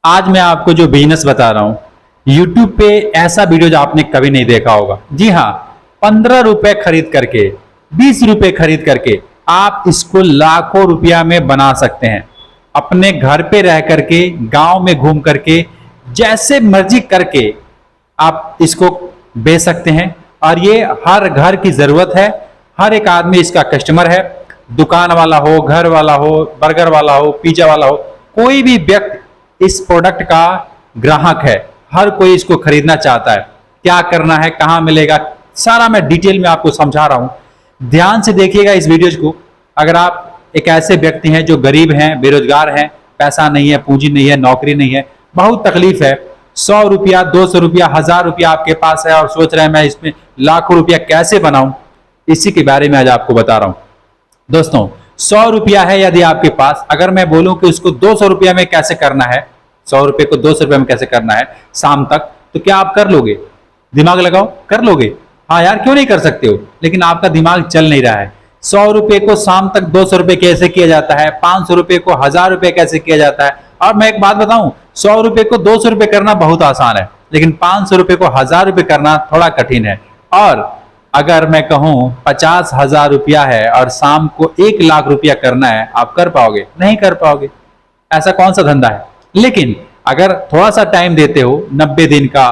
आज मैं आपको जो बिजनेस बता रहा हूं, YouTube पे ऐसा वीडियो जो आपने कभी नहीं देखा होगा। जी हाँ, 15 रुपए खरीद करके, 20 रुपए खरीद करके आप इसको लाखों रुपया में बना सकते हैं। अपने घर पे रह करके, गांव में घूम करके, जैसे मर्जी करके आप इसको बेच सकते हैं। और ये हर घर की जरूरत है, हर एक आदमी इसका कस्टमर है। दुकान वाला हो, घर वाला हो, बर्गर वाला हो, पिज्जा वाला हो, कोई भी व्यक्ति इस प्रोडक्ट का ग्राहक है। हर कोई इसको खरीदना चाहता है। क्या करना है, कहां मिलेगा, सारा मैं डिटेल में आपको समझा रहा हूं। ध्यान से देखिएगा इस वीडियो को। अगर आप एक ऐसे व्यक्ति हैं जो गरीब हैं, बेरोजगार हैं, पैसा नहीं है, पूंजी नहीं है, नौकरी नहीं है, बहुत तकलीफ है, 100 रुपया, 200 रुपया, 1000 रुपया आपके पास है और सोच रहे हैं मैं इसमें लाखों रुपया कैसे बनाऊं, इसी के बारे में आज आपको बता रहा हूं। दोस्तों, 100 रुपया है यदि आपके पास, अगर मैं बोलूं कि उसको 200 रुपया में कैसे करना है, 100 रुपये को 200 रुपये में कैसे करना है शाम तक, तो क्या आप कर लोगे? दिमाग लगाओ, कर लोगे? हाँ यार, क्यों नहीं कर सकते हो? लेकिन आपका दिमाग चल नहीं रहा है। 100 रुपये को शाम तक 200 रुपये कैसे किया जाता है, 500 रुपये को 1000 रुपये कैसे किया जाता है। और मैं एक बात बताऊं, 100 रुपये को 200 रुपये करना बहुत आसान है, लेकिन 500 रुपये को 1000 रुपये करना थोड़ा कठिन है। और अगर मैं कहूं 50,000 रुपया है और शाम को 1 लाख रुपया करना है, आप कर पाओगे? नहीं कर पाओगे। ऐसा कौन सा धंधा है? लेकिन अगर थोड़ा सा टाइम देते हो, 90 दिन का,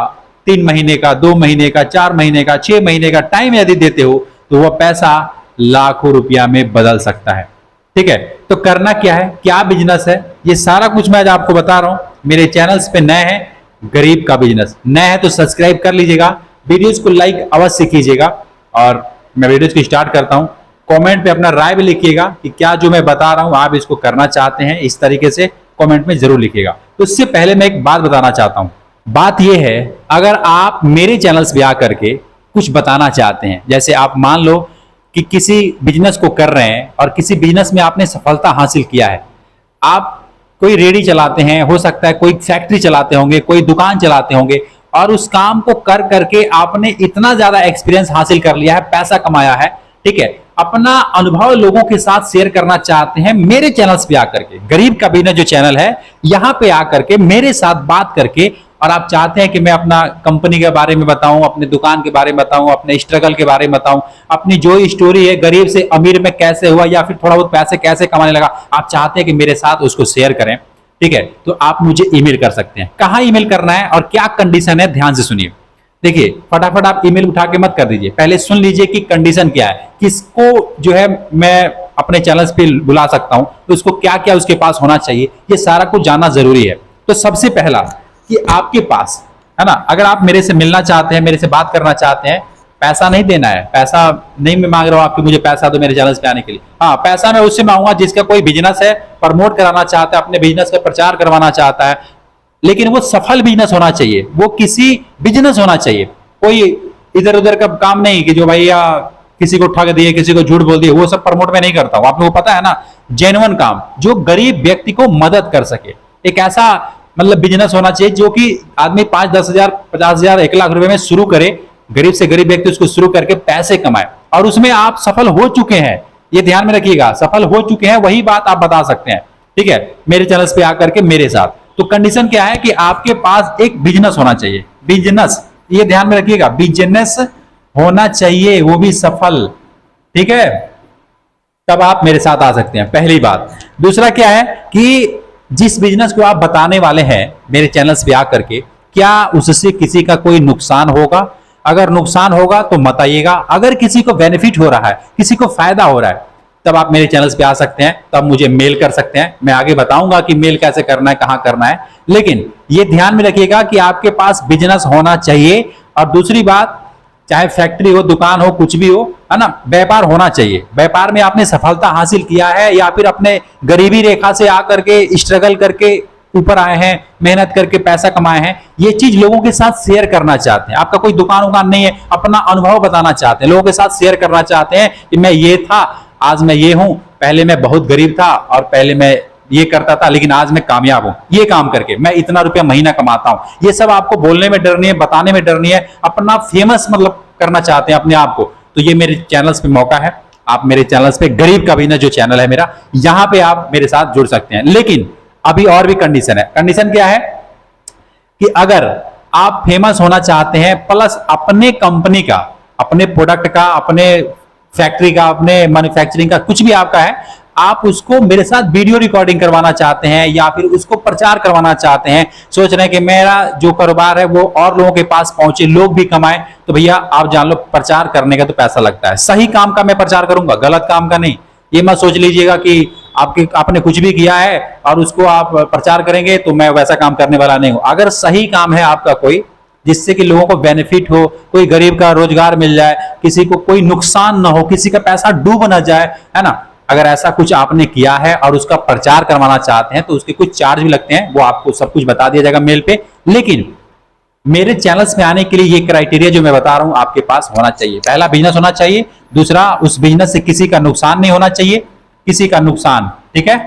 3 महीने का, 2 महीने का, 4 महीने का, 6 महीने का टाइम यदि देते हो, तो वह पैसा लाखों रुपया में बदल सकता है। ठीक है, तो करना क्या है, क्या बिजनेस है, ये सारा कुछ मैं आज आपको बता रहा हूं। मेरे चैनल्स पे नए हैं, गरीब का बिजनेस नए हैं तो सब्सक्राइब कर लीजिएगा, वीडियोज को लाइक अवश्य कीजिएगा। और मैं वीडियोज को स्टार्ट करता हूं। कमेंट पे अपना राय भी लिखिएगा कि क्या जो मैं बता रहा हूं आप इसको करना चाहते हैं, इस तरीके से कमेंट में जरूर लिखिएगा। तो इससे पहले मैं एक बात बताना चाहता हूं। बात यह है, अगर आप मेरे चैनल्स पे आकर के कुछ बताना चाहते हैं, जैसे आप मान लो कि किसी बिजनेस को कर रहे हैं और किसी बिजनेस में आपने सफलता हासिल किया है। आप कोई रेडी चलाते हैं, हो सकता है कोई फैक्ट्री चलाते होंगे, कोई दुकान चलाते होंगे, और उस काम को कर करके आपने इतना ज्यादा एक्सपीरियंस हासिल कर लिया है, पैसा कमाया है, ठीक है, अपना अनुभव लोगों के साथ शेयर करना चाहते हैं मेरे चैनल्स पे आकर के। गरीब का बिजनेस जो चैनल है, यहां पे आकर के मेरे साथ बात करके, और आप चाहते हैं कि मैं अपना कंपनी के बारे में बताऊं, अपने दुकान के बारे में बताऊं, अपने स्ट्रगल के बारे में बताऊं, अपनी जो स्टोरी है, गरीब से अमीर में कैसे हुआ या फिर थोड़ा बहुत पैसे कैसे कमाने लगा, आप चाहते हैं कि मेरे साथ उसको शेयर करें, ठीक है, तो आप मुझे ईमेल कर सकते हैं। कहां ईमेल करना है और क्या कंडीशन है, ध्यान से सुनिए। देखिए, फटाफट आप ईमेल उठा के मत कर दीजिए, पहले सुन लीजिए कि कंडीशन क्या है, किसको जो है मैं अपने चैनल्स पे बुला सकता हूं, तो उसको क्या क्या उसके पास होना चाहिए, ये सारा कुछ जानना जरूरी है। तो सबसे पहला कि आपके पास है ना, अगर आप मेरे से मिलना चाहते हैं, मेरे से बात करना चाहते हैं, पैसा नहीं देना है, पैसा नहीं मैं मांग रहा हूं आपकी मुझे पैसा दो मेरे चैनल्स पे आने के लिए। हाँ, पैसा मैं उससे मांगूंगा जिसका कोई बिजनेस है, प्रमोट कराना चाहता है, अपने बिजनेस का प्रचार करवाना चाहता है, लेकिन वो सफल बिजनेस होना चाहिए, वो किसी बिजनेस होना चाहिए, कोई इधर उधर का काम नहीं कि जो भैया किसी को ठग दिए, किसी को झूठ बोल दिए, वो सब प्रमोट में नहीं करता हूं। आप लोगों को पता है ना, जेन्युइन काम जो गरीब व्यक्ति को मदद कर सके, एक ऐसा मतलब बिजनेस होना चाहिए जो कि आदमी 5-10 हजार, 50 हजार, 1 लाख रुपए में शुरू करे, गरीब से गरीब व्यक्ति उसको शुरू करके पैसे कमाए, और उसमें आप सफल हो चुके हैं, ये ध्यान में रखिएगा, सफल हो चुके हैं, वही बात आप बता सकते हैं। ठीक है, मेरे चैनल्स पे आकर के मेरे साथ। तो कंडीशन क्या है कि आपके पास एक बिजनेस होना चाहिए, बिजनेस, ये ध्यान में रखिएगा, बिजनेस होना चाहिए, वो भी सफल, ठीक है, तब आप मेरे साथ आ सकते हैं, पहली बात। दूसरा क्या है कि जिस बिजनेस को आप बताने वाले हैं मेरे चैनल्स पे आकर के, क्या उससे किसी का कोई नुकसान होगा? अगर नुकसान होगा तो मत आइएगा, अगर किसी को बेनिफिट हो रहा है, किसी को फायदा हो रहा है, तब आप मेरे चैनल्स पे आ सकते हैं, तब मुझे मेल कर सकते हैं। मैं आगे बताऊंगा कि मेल कैसे करना है, कहां करना है, लेकिन ये ध्यान में रखिएगा कि आपके पास बिजनेस होना चाहिए। और दूसरी बात, चाहे फैक्ट्री हो, दुकान हो, कुछ भी हो, है ना, व्यापार होना चाहिए। व्यापार में आपने सफलता हासिल किया है या फिर अपने गरीबी रेखा से आकर के स्ट्रगल करके ऊपर आए हैं, मेहनत करके पैसा कमाए हैं, ये चीज लोगों के साथ शेयर करना चाहते हैं। आपका कोई दुकान उकान नहीं है, अपना अनुभव बताना चाहते हैं, लोगों के साथ शेयर करना चाहते हैं कि मैं ये था, आज मैं ये हूं, पहले मैं बहुत गरीब था और पहले मैं ये करता था, लेकिन आज मैं कामयाब हूं, ये काम करके मैं इतना रुपया महीना कमाता हूं। ये सब आपको बोलने में डर नहीं है, बताने में डर नहीं है, अपना फेमस मतलब करना चाहते हैं अपने आप को, तो ये मेरे चैनल्स पे मौका है। आप मेरे चैनल्स पे, गरीब का बिजनेस जो चैनल है मेरा, यहां पे आप मेरे साथ जुड़ सकते हैं। लेकिन अभी और भी कंडीशन है। कंडीशन क्या है कि अगर आप फेमस होना चाहते हैं प्लस अपने कंपनी का, अपने प्रोडक्ट का, अपने फैक्ट्री का, अपने मैन्युफैक्चरिंग का, कुछ भी आपका है, आप उसको मेरे साथ वीडियो रिकॉर्डिंग करवाना चाहते हैं या फिर उसको प्रचार करवाना चाहते हैं, सोच रहे हैं कि मेरा जो कारोबार है वो और लोगों के पास पहुंचे, लोग भी कमाएं, तो भैया आप जान लो प्रचार करने का तो पैसा लगता है। सही काम का मैं प्रचार करूंगा, गलत काम का नहीं। ये मत सोच लीजिएगा कि आपने कुछ भी किया है और उसको आप प्रचार करेंगे तो मैं वैसा काम करने वाला नहीं हूं। अगर सही काम है आपका कोई, जिससे कि लोगों को बेनिफिट हो, कोई गरीब का रोजगार मिल जाए, किसी को कोई नुकसान ना हो, किसी का पैसा डूब ना जाए, है ना, अगर ऐसा कुछ आपने किया है और उसका प्रचार करवाना चाहते हैं तो उसके कुछ चार्ज भी लगते हैं, वो आपको सब कुछ बता दिया जाएगा मेल पे। लेकिन मेरे चैनल्स में आने के लिए ये क्राइटेरिया जो मैं बता रहा हूं आपके पास होना चाहिए। पहला, बिजनेस होना चाहिए। दूसरा, उस बिजनेस से किसी का नुकसान नहीं होना चाहिए, किसी का नुकसान, ठीक है,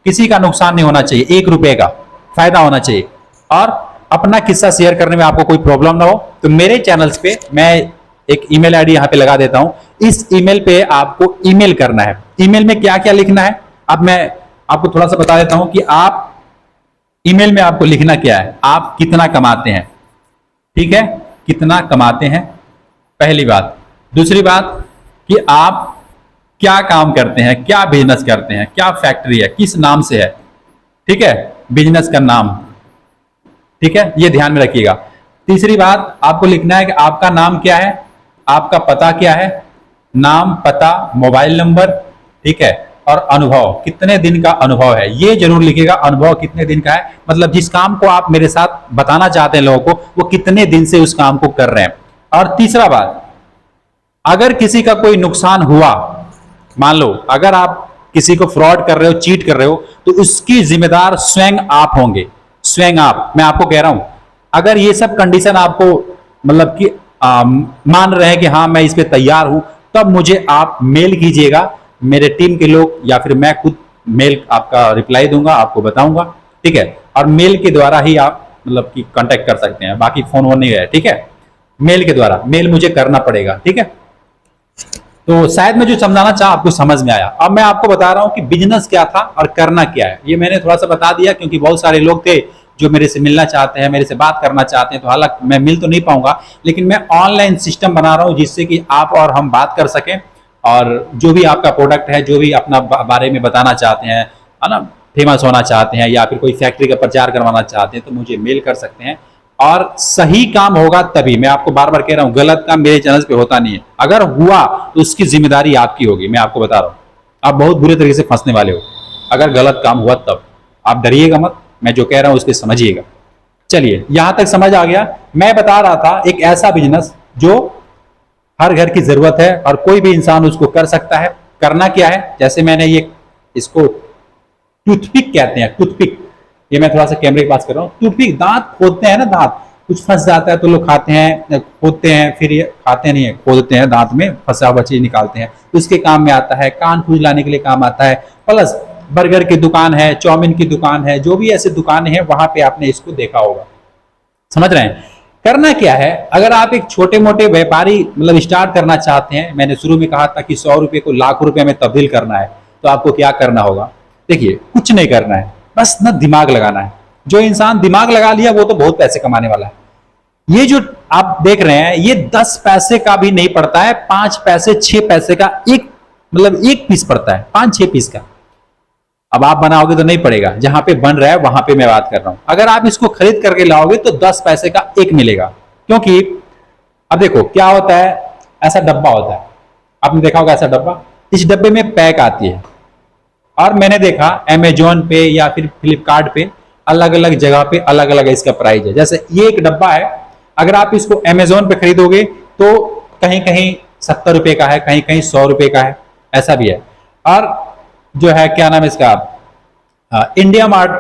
किसी का नुकसान नहीं होना चाहिए, 1 रुपए का फायदा होना चाहिए, और अपना किस्सा शेयर करने में आपको कोई प्रॉब्लम ना हो। तो मेरे चैनल्स पे मैं एक ईमेल आईडी यहां पे लगा देता हूं, इस ईमेल पे आपको ईमेल करना है। ईमेल में क्या क्या लिखना है अब मैं आपको थोड़ा सा बता देता हूं कि आप ईमेल में आपको लिखना क्या है, आप कितना कमाते हैं, ठीक है, कितना कमाते हैं, पहली बात। दूसरी बात कि आप क्या काम करते हैं, क्या बिजनेस करते हैं, क्या फैक्ट्री है, किस नाम से है, ठीक है, बिजनेस का नाम, ठीक है, ये ध्यान में रखिएगा। तीसरी बात आपको लिखना है कि आपका नाम क्या है, आपका पता क्या है, नाम, पता, मोबाइल नंबर, ठीक है, और अनुभव, कितने दिन का अनुभव है, ये जरूर लिखिएगा। अनुभव कितने दिन का है, मतलब जिस काम को आप मेरे साथ बताना चाहते हैं लोगों को, वो कितने दिन से उस काम को कर रहे हैं। और तीसरा बात, अगर किसी का कोई नुकसान हुआ, मान लो अगर आप किसी को फ्रॉड कर रहे हो, चीट कर रहे हो, तो उसकी जिम्मेदार स्वयं आप होंगे, स्वयं आप। मैं आपको कह रहा हूं, अगर ये सब कंडीशन आपको मतलब कि मान रहे हैं कि हाँ मैं इस पे तैयार हूं, तब मुझे आप मेल कीजिएगा, मेरे टीम के लोग या फिर मैं खुद मेल आपका रिप्लाई दूंगा, आपको बताऊंगा, ठीक है। और मेल के द्वारा ही आप मतलब कि कांटेक्ट कर सकते हैं, बाकी फोन वोन नहीं है, ठीक है, मेल के द्वारा, मेल मुझे करना पड़ेगा, ठीक है। तो शायद मैं जो समझाना चाहा आपको समझ में आया। अब मैं आपको बता रहा हूं कि बिजनेस क्या था और करना क्या है। ये मैंने थोड़ा सा बता दिया क्योंकि बहुत सारे लोग थे जो मेरे से मिलना चाहते हैं, मेरे से बात करना चाहते हैं, तो हालांकि मैं मिल तो नहीं पाऊंगा, लेकिन मैं ऑनलाइन सिस्टम बना रहा हूं जिससे कि आप और हम बात कर सकें, और जो भी आपका प्रोडक्ट है, जो भी अपना बारे में बताना चाहते हैं, है ना, फेमस होना चाहते हैं या फिर कोई फैक्ट्री का प्रचार करवाना चाहते हैं, तो मुझे मेल कर सकते हैं। और सही काम होगा तभी, मैं आपको बार बार कह रहा हूं, गलत काम मेरे चैनल पे होता नहीं है। अगर हुआ तो उसकी जिम्मेदारी आपकी होगी, मैं आपको बता रहा हूं। आप बहुत बुरे तरीके से फंसने वाले हो अगर गलत काम हुआ तब। आप डरिएगा मत, मैं जो कह रहा हूं उसके समझिएगा। चलिए, यहां तक समझ आ गया। मैं बता रहा था एक ऐसा बिजनेस जो हर घर की जरूरत है और कोई भी इंसान उसको कर सकता है। करना क्या है, जैसे मैंने ये इसको टूथपिक कहते हैं, टूथपिक, ये मैं थोड़ा सा कैमरे के पास कर रहा हूँ। टूथपिक, दांत खोदते हैं ना, दांत कुछ फंस जाता है तो लोग खाते हैं, खोदते हैं, फिर ये खाते नहीं है, खोदते हैं, दांत में फंसा हुआ चीज निकालते हैं, तो इसके काम में आता है। कान खुज लाने के लिए काम आता है। प्लस बर्गर की दुकान है, चाउमीन की दुकान है, जो भी ऐसी दुकानें हैं वहां पे आपने इसको देखा होगा। समझ रहे हैं? करना क्या है, अगर आप एक छोटे मोटे व्यापारी मतलब स्टार्ट करना चाहते हैं, मैंने शुरू में कहा था कि 100 रुपए को लाख रुपए में तब्दील करना है, तो आपको क्या करना होगा। देखिए, कुछ नहीं करना है, बस ना दिमाग लगाना है। जो इंसान दिमाग लगा लिया वो तो बहुत पैसे कमाने वाला है। ये जो आप देख रहे हैं, ये 10 पैसे का भी नहीं पड़ता है, 5 पैसे 6 पैसे का एक मतलब एक पीस पड़ता है, 5-6 पीस का। अब आप बनाओगे तो नहीं पड़ेगा, जहां पे बन रहा है वहां पे मैं बात कर रहा हूं। अगर आप इसको खरीद करके लाओगे तो 10 पैसे का एक मिलेगा। क्योंकि अब देखो क्या होता है, ऐसा डब्बा होता है, आपने देखा होगा ऐसा डब्बा, इस डब्बे में पैक आती है। और मैंने देखा अमेजोन पे या फिर फ्लिपकार्ट पे अलग अलग जगह पे अलग अलग इसका प्राइस है। जैसे ये एक डब्बा है, अगर आप इसको अमेजोन पे खरीदोगे तो कहीं कहीं 70 रुपए का है, कहीं कहीं 100 रुपए का है, ऐसा भी है। और जो है क्या नाम है इसका, इंडिया मार्ट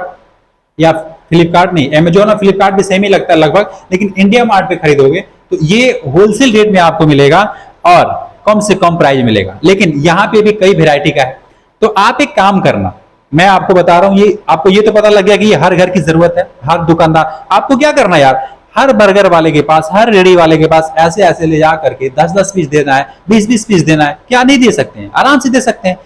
या फ्लिपकार्ट नहीं, अमेजोन और फ्लिपकार्ट भी सेम ही लगता है लगभग, लेकिन इंडिया मार्ट पे खरीदोगे तो ये होलसेल रेट में आपको मिलेगा और कम से कम प्राइस मिलेगा। लेकिन यहाँ पे भी कई वेरायटी का है। तो आप एक काम करना, मैं आपको बता रहा हूं, ये आपको ये तो पता लग गया कि ये हर घर की जरूरत है, हर दुकानदार। आपको क्या करना है यार, हर बर्गर वाले के पास, हर रेडी वाले के पास ऐसे ऐसे ले जा करके 10-10 पीस देना है, 20-20 पीस देना है। क्या नहीं दे सकते हैं, आराम से दे सकते हैं।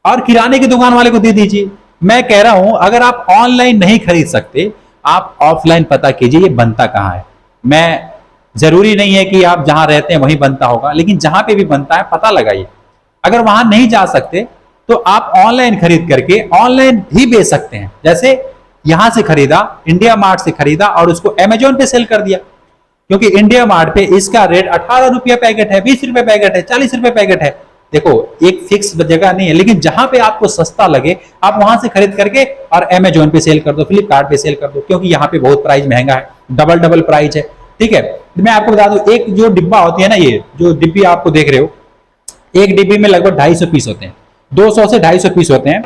और किराने की दुकान वाले को दे दीजिए। मैं कह रहा हूं, अगर आप ऑनलाइन नहीं खरीद सकते, आप ऑफलाइन पता कीजिए ये बनता कहाँ है। मैं जरूरी नहीं है कि आप जहां रहते हैं वहीं बनता होगा, लेकिन जहां पे भी बनता है पता लगाइए। अगर वहां नहीं जा सकते तो आप ऑनलाइन खरीद करके ऑनलाइन भी बेच सकते हैं। जैसे यहां से खरीदा, इंडिया मार्ट से खरीदा और उसको अमेजोन पे सेल कर दिया, क्योंकि इंडिया मार्ट पे इसका रेट 18 रुपया पैकेट है, 20 रुपए पैकेट है, 40 रुपए पैकेट है। देखो एक फिक्स जगह नहीं है, लेकिन जहां पे आपको सस्ता लगे आप वहां से खरीद करके और अमेजोन पे सेल कर दो, फ्लिपकार्ट पे सेल कर दो, क्योंकि यहाँ पे बहुत प्राइस महंगा है, डबल प्राइस है। ठीक है, मैं आपको बता दूं, एक जो डिब्बा होती है ना, ये जो डिब्बी आपको देख रहे हो, एक डिब्बी में लगभग 250 पीस होते हैं, 200 से 250 पीस होते हैं।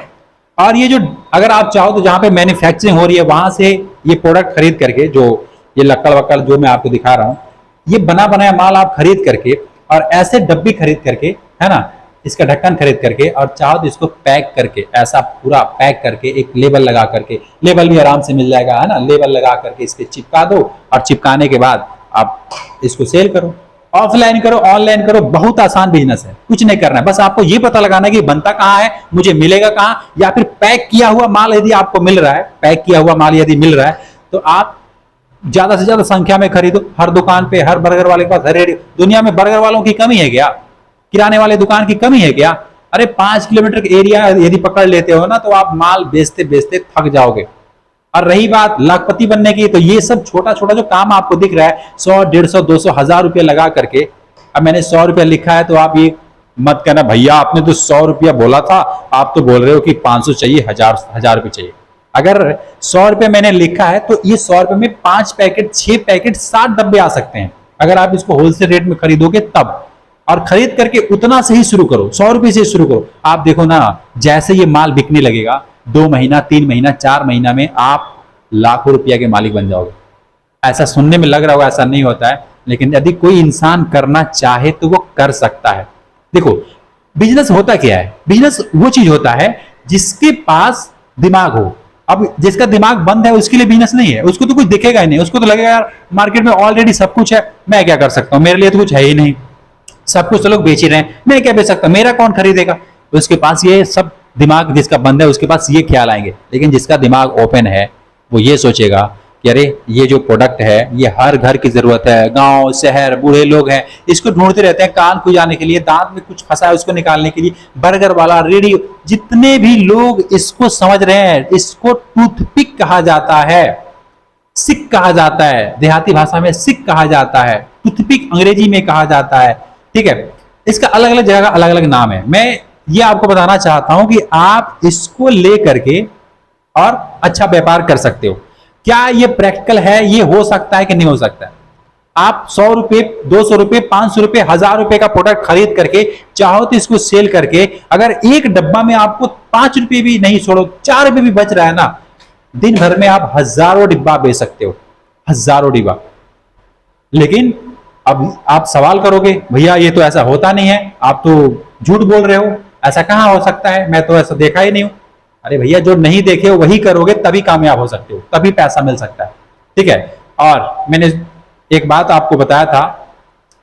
और ये जो अगर आप चाहो तो जहां पे मैन्युफैक्चरिंग हो रही है वहां से ये प्रोडक्ट खरीद करके, जो ये लक्कड़ वक्कड़ जो मैं आपको दिखा रहा हूं, ये बना बनाया माल आप खरीद करके और ऐसे डब्बी खरीद करके, है ना, इसका ढक्कन खरीद करके और चाहो तो इसको पैक करके, ऐसा पूरा पैक करके एक लेबल लगा करके, लेबल भी आराम से मिल जाएगा, है ना, लेबल लगा करके इस पे चिपका दो और चिपकाने के बाद आप इसको सेल करो। ऑफलाइन करो, ऑनलाइन करो, बहुत आसान बिजनेस है, कुछ नहीं करना है, बस आपको ये पता लगाना है कि बनता कहाँ है, मुझे मिलेगा कहाँ, या फिर पैक किया हुआ माल यदि आपको मिल रहा है, पैक किया हुआ माल यदि मिल रहा है तो आप ज्यादा से ज्यादा संख्या में खरीदो। हर दुकान पे, हर बर्गर वाले के पास, हर रेडी, दुनिया में बर्गर वालों की कमी है क्या? किराने वाले दुकान की कमी है क्या? अरे 5 किलोमीटर का एरिया यदि पकड़ लेते हो ना तो आप माल बेचते बेचते थक जाओगे। और रही बात लाखपति बनने की, तो ये सब छोटा छोटा जो काम आपको दिख रहा है, 100, 150, 200, 1000 रुपया लगा करके, अब मैंने 100 रुपया लिखा है तो आप ये मत कहना भैया आपने तो 100 रुपया बोला था, आप तो बोल रहे हो कि 500 चाहिए, 1000 रुपये चाहिए। अगर 100 रुपये मैंने लिखा है तो ये 100 रुपये में 5 पैकेट, 6 पैकेट, 60 डब्बे आ सकते हैं, अगर आप इसको होलसेल रेट में खरीदोगे तब। और खरीद करके उतना से ही शुरू करो, 100 रुपये से शुरू करो। आप देखो ना, जैसे ये माल बिकने लगेगा, 2 महीना, 3 महीना, 4 महीना में आप लाखों रुपया के मालिक बन जाओगे। ऐसा सुनने में लग रहा होगा, ऐसा नहीं होता है, लेकिन यदि कोई इंसान करना चाहे तो वो कर सकता है। देखो बिजनेस होता क्या है? बिजनेस वो चीज होता है जिसके पास दिमाग हो। अब जिसका दिमाग बंद है उसके लिए बिजनेस नहीं है, उसको तो कुछ दिखेगा ही नहीं, उसको तो लगेगा यार मार्केट में ऑलरेडी सब कुछ है, मैं क्या कर सकता हूं, मेरे लिए तो कुछ है ही नहीं, सब कुछ तो लोग बेच ही रहे हैं, मैं क्या बेच सकता हूं, मेरा कौन खरीदेगा। उसके पास ये सब दिमाग जिसका बंद है उसके पास ये ख्याल आएंगे। लेकिन जिसका दिमाग ओपन है वो ये सोचेगा कि अरे ये जो प्रोडक्ट है ये हर घर की जरूरत है, गांव शहर बूढ़े लोग हैं इसको ढूंढते रहते हैं, कान खुजाने के लिए, दांत में कुछ फंसा है उसको निकालने के लिए, बर्गर वाला, रेडी, जितने भी लोग इसको समझ रहे हैं, इसको टूथपिक कहा जाता है, सिक कहा जाता है, देहाती भाषा में सिक कहा जाता है, टूथपिक अंग्रेजी में कहा जाता है। ठीक है, इसका अलग अलग जगह अलग अलग नाम है। मैं ये आपको बताना चाहता हूं कि आप इसको ले करके और अच्छा व्यापार कर सकते हो। क्या ये प्रैक्टिकल है? ये हो सकता है कि नहीं हो सकता है? आप 100 रुपए, 200 रुपए, 500 रुपए, 1000 रुपए का प्रोडक्ट खरीद करके चाहो तो इसको सेल करके, अगर एक डब्बा में आपको 5 रुपए भी नहीं, छोड़ो 4 रुपए भी बच रहा है ना, दिन भर में आप हजारों डिब्बा बेच सकते हो, हजारों डिब्बा। लेकिन अब आप सवाल करोगे भैया ये तो ऐसा होता नहीं है, आप तो झूठ बोल रहे हो, ऐसा कहां हो सकता है, मैं तो ऐसा देखा ही नहीं हूं। अरे भैया जो नहीं देखे हो वही करोगे तभी कामयाब हो सकते हो, तभी पैसा मिल सकता है। ठीक है, और मैंने एक बात आपको बताया था,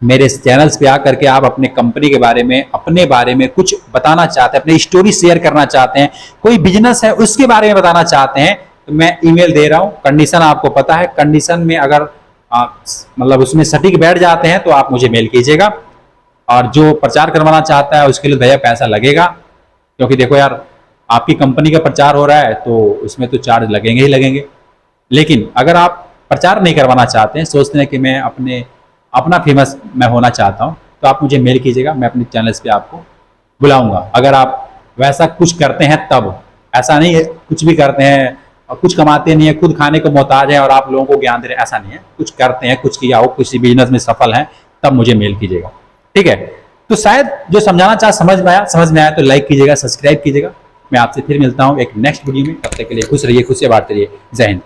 मेरे चैनल्स पे आकर के आप अपने कंपनी के बारे में, अपने बारे में कुछ बताना चाहते हैं, अपनी स्टोरी शेयर करना चाहते हैं, कोई बिजनेस है उसके बारे में बताना चाहते हैं, तो मैं ईमेल दे रहा हूं। कंडीशन आपको पता है, कंडीशन में अगर मतलब उसमें सटीक बैठ जाते हैं तो आप मुझे मेल कीजिएगा। और जो प्रचार करवाना चाहता है उसके लिए भैया पैसा लगेगा, क्योंकि देखो यार आपकी कंपनी का प्रचार हो रहा है तो उसमें तो चार्ज लगेंगे ही लगेंगे। लेकिन अगर आप प्रचार नहीं करवाना चाहते हैं, सोचते हैं कि मैं अपना फेमस मैं होना चाहता हूं, तो आप मुझे मेल कीजिएगा, मैं अपने चैनल्स पे आपको बुलाऊंगा। अगर आप वैसा कुछ करते हैं तब, ऐसा नहीं है कुछ भी करते हैं और कुछ कमाते नहीं है, खुद खाने को मोहताज है और आप लोगों को ज्ञान दे रहे हैं, ऐसा नहीं है। कुछ करते हैं, कुछ किया हो, किसी बिजनेस में सफल हैं, तब मुझे मेल कीजिएगा। ठीक है, तो शायद जो समझाना चाह समझ में आया तो लाइक कीजिएगा, सब्सक्राइब कीजिएगा। मैं आपसे फिर मिलता हूं एक नेक्स्ट वीडियो में, तब तक के लिए खुश रहिए, खुशियां बांटते रहिए। जय हिंद।